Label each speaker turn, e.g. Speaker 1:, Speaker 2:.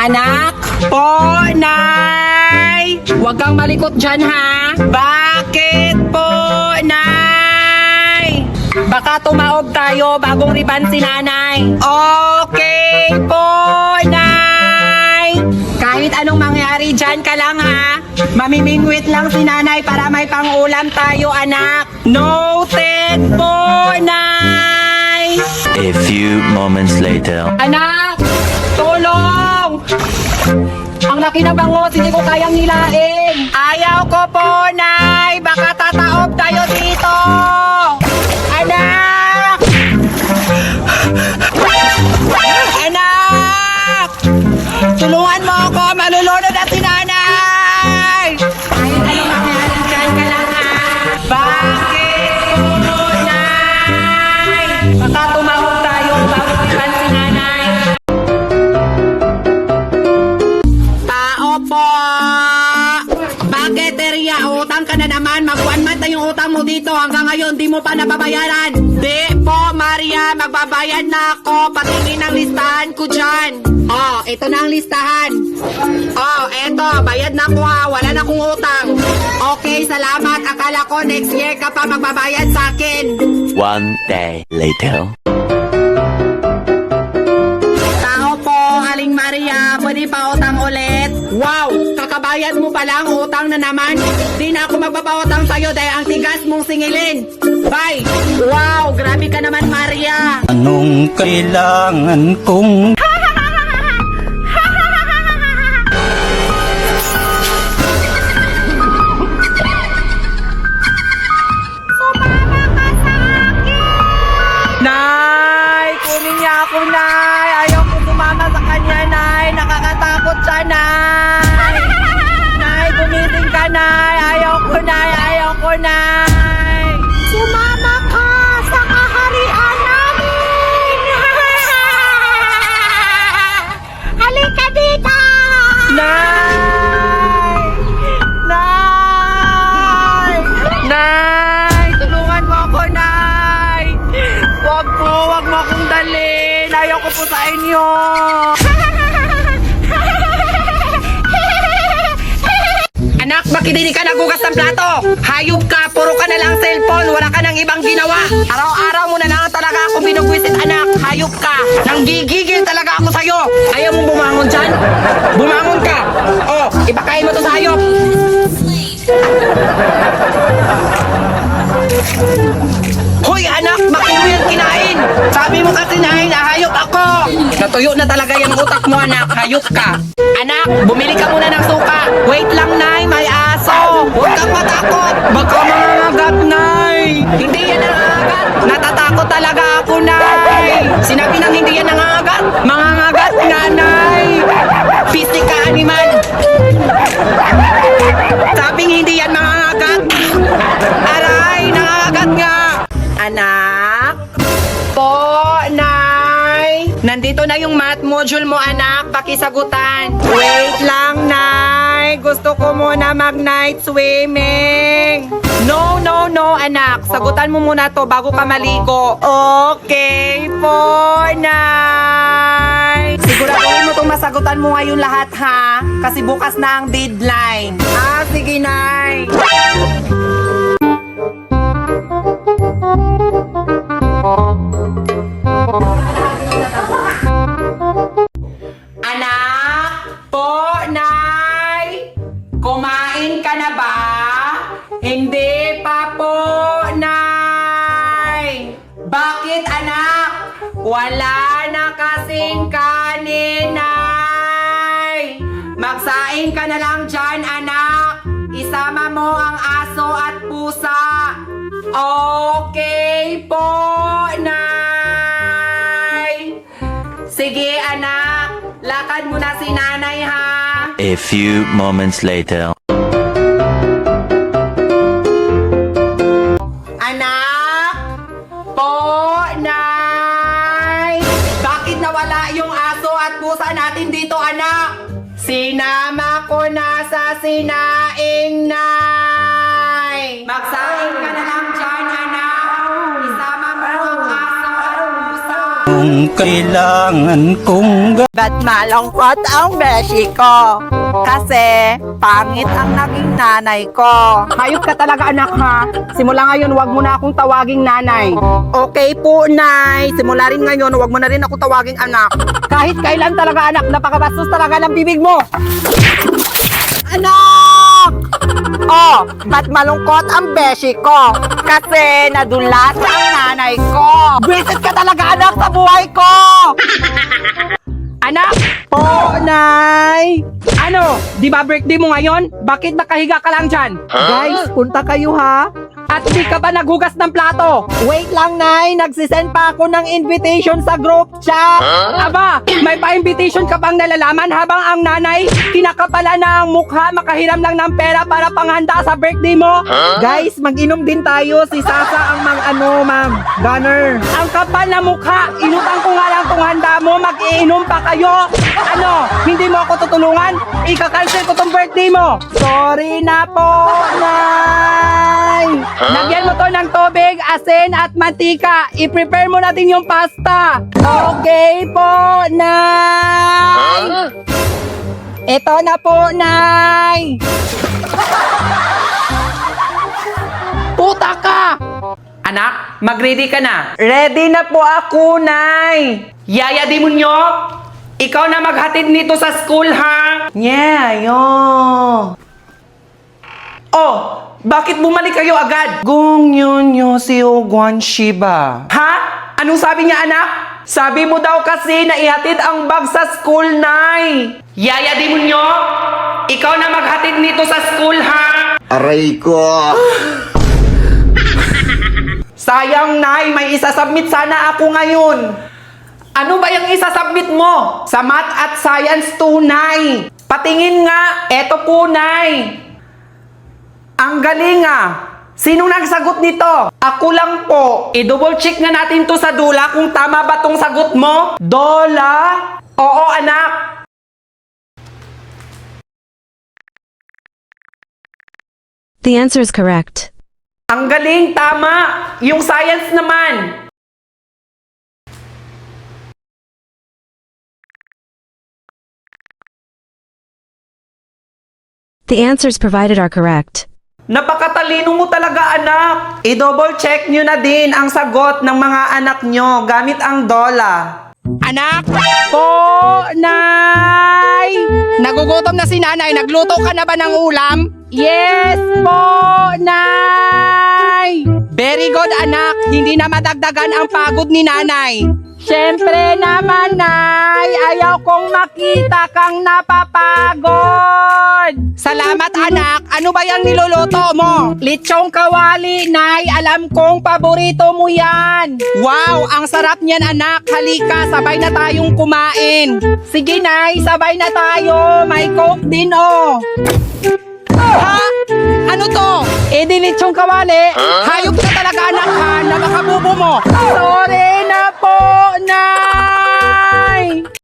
Speaker 1: Anak po, Nay! Huwag kang malikot dyan, ha? Bakit po, Nay? Baka tumaob tayo bagong riban si Nanay. Okay po, Nay! Kahit anong mangyari dyan ka lang, ha? Mamimingwit lang si Nanay para may pang-ulam tayo, anak. Noted po, Nay!
Speaker 2: A few moments later.
Speaker 1: Anak! Tulong! Ang laki na bangos, hindi ko kayang hilain. Ayaw ko po, Nay. Baka tataob tayo dito. Anak! Anak! Tulungan mo ako. Malulunod na si Nanay. Kahit anong mangyari dyan ka lang, ha? Bakit po, Nay? Baka tumawag tayo bago iban si Nanay. Tao po! Bakit, Teria? Utang ka na naman. Mag-1 month na yung utang mo dito. Hanggang ngayon, di mo pa nababayaran. Di po, Maria. Magbabayad na ako. Patingin ang listahan ko dyan. Oh, ito na ang listahan. Oh, eto. Bayad na ko, ha. Wala na akong utang. Okay, salamat. Akala ko next year ka pa magbabayad sa akin.
Speaker 2: One day later.
Speaker 1: Tao po, Aling Maria, pwede pa utang ulit? Wow, kakabayad mo pa lang, utang na naman. Di na ako magpapautang sa'yo dahil ang tigas mong singilin. Bye! Wow, grabe ka naman, Maria.
Speaker 3: Anong kailangan kong
Speaker 1: Nay, kunin niya ako, Nay. Ayaw ko sumama sa kanya, Nay. Nakakatakot siya, Nay. Nay, gumising ka, Nay. Ayaw ko, Nay. Ayaw ko, Nay. Sumama ka sa kaharian namin. Halika dito. Nay! Nay! Nay! Tulungan mo ako, Nay! Wag po, wag mo akong dalhin. Ayaw ko po sa inyo. Anak, bakit hindi ka nagugas ng plato? Hayop ka, puro ka na lang cellphone. Wala ka nang ibang ginawa. Araw-araw mo na lang talaga ako binugwisit, anak. Hayop ka. Nanggigigil talaga ako sa'yo. Ayaw mong bumangon dyan? Bumangon ka. Oh, ipakain mo to sa hayop. Hoy anak, bakit mo yan kinain? Sabi mo kasi nahin, hayop ako. Natuyo na talaga yung utak mo, anak. Hayop ka. Anak, bumili ka muna ng suka. Wait lang, Nay, may aso. Huwag kang matakot. Baka mangangagat, Nay. Hindi yan nangangagat. Natatakot talaga ako, Nay. Sinabi nang hindi yan nangangagat. Mangangagat nga, Nay. Pisik ka, animal. Sabing hindi yan mangangagat. Aray, nangangagat nga. Anak? Po, Nay? Nandito na yung math module mo, anak. Pakisagutan. Wait lang, Nay. Gusto ko muna mag-night swimming. No, no, no, anak. Sagutan mo muna to bago ka maligo. Okay po, Nay. Siguraduhin mo itong masagutan mo ngayon lahat, ha? Kasi bukas na ang deadline. Sige, Nay. Anak po, Nay, kumain ka na ba? Hindi pa po, Nay. Bakit, anak? Wala na kasing kanin, Nay. Magsaing ka na lang dyan, anak. Isama mo ang aso at pusa. Okay po, Nay. Sige, anak. Lakad mo na si Nanay, ha?
Speaker 2: A few moments later.
Speaker 1: Anak? Po, Nay. Bakit nawala yung aso at pusa natin dito, anak? Sinama ko na sa sinaing, Nay. Magsaing ka na lang dyan, anak. Isama mo ang aso at pusa.
Speaker 3: kung Kung kailangan kong
Speaker 4: Ba't malungkot ang beshi ko? Kasi pangit ang naging nanay ko.
Speaker 1: Hayop ka talaga anak ha. Simula ngayon, wag mo na akong tawaging nanay.
Speaker 4: Okay po, Nay. Simula rin ngayon, huwag mo na rin ako tawaging anak.
Speaker 1: Kahit kailan talaga anak, napakabastos talaga ng bibig mo.
Speaker 4: Anak! Oh, ba't malungkot ang beshi ko? Kasi nadulas ang nanay ko.
Speaker 1: Visit ka talaga anak sa buhay ko! Anak!
Speaker 4: Po, Nay.
Speaker 1: Ano? Di ba birthday mo ngayon? Bakit nakahiga ka lang dyan?
Speaker 4: Guys, punta kayo ha.
Speaker 1: At di ka ba naghugas ng plato?
Speaker 4: Wait lang, Nay. Nagsisend pa ako ng invitation sa group chat.
Speaker 1: Aba, may pa-invitation ka bang nalalaman habang ang nanay kinakapala na ang mukha, makahiram lang ng pera para panghanda sa birthday mo?
Speaker 4: Guys, mag-inom din tayo. Si Sasa ang ma'am. Gunner.
Speaker 1: Ang kapal na mukha, inutang ko nga lang kung handa mo, mag-iinom pa kayo. Ano, hindi mo ako tutulungan? Ika-cancel ko tong birthday mo.
Speaker 4: Sorry na po, Nay.
Speaker 1: Lagyan mo to ng tubig, asin at mantika. I-prepare mo natin yung pasta.
Speaker 4: Okay po, Nay. Ito na po, Nay.
Speaker 1: Puta ka! Anak, mag-ready ka na.
Speaker 4: Ready na po ako, Nay.
Speaker 1: Yaya demonyo, ikaw na maghatid nito sa school, ha?
Speaker 4: Yeah, yo.
Speaker 1: Oh, bakit bumalik kayo agad?
Speaker 4: Gong yun yo si Guan Shiba.
Speaker 1: Ha? Anong sabi niya, anak? Sabi mo daw kasi na ihatid ang bag sa school, Nay. Yaya demonyo, ikaw na maghatid nito sa school, ha?
Speaker 5: Aray ko!
Speaker 1: Sayang, Nay, may isasubmit sana ako ngayon. Ano ba yung isasubmit mo? Sa math at science 2, Nay. Patingin nga, eto po, Nay. Ang galing ah. Sinong nagsagot nito? Ako lang po. I-double check nga natin to sa dula kung tama ba tong sagot mo. Dola? Oo, anak.
Speaker 6: The answer is correct.
Speaker 1: Ang galing, tama. Yung science naman.
Speaker 6: The answers provided are correct.
Speaker 1: Napakatalino mo talaga, anak. I-double check nyo na din ang sagot ng mga anak nyo gamit ang dola. Anak! Po, Nay! Nagugutom na si nanay. Nagluto ka na ba ng ulam? Yes po, Nay! Very good, anak. Hindi na madagdagan ang pagod ni nanay. Siyempre naman, Nay. Ayaw kong makita kang napapagod. Salamat, anak. Ano ba yung niluluto mo? Lechong kawali, Nay. Alam kong paborito mo yan. Wow, ang sarap niyan, anak. Halika, sabay na tayong kumain. Sige, Nay, sabay na tayo. May coke din, oh. Ha? Ano to? Eh, di lechong kawali. Hayop ka talaga, anak, ha? Napakabubo mo. Sorry na po, Nay.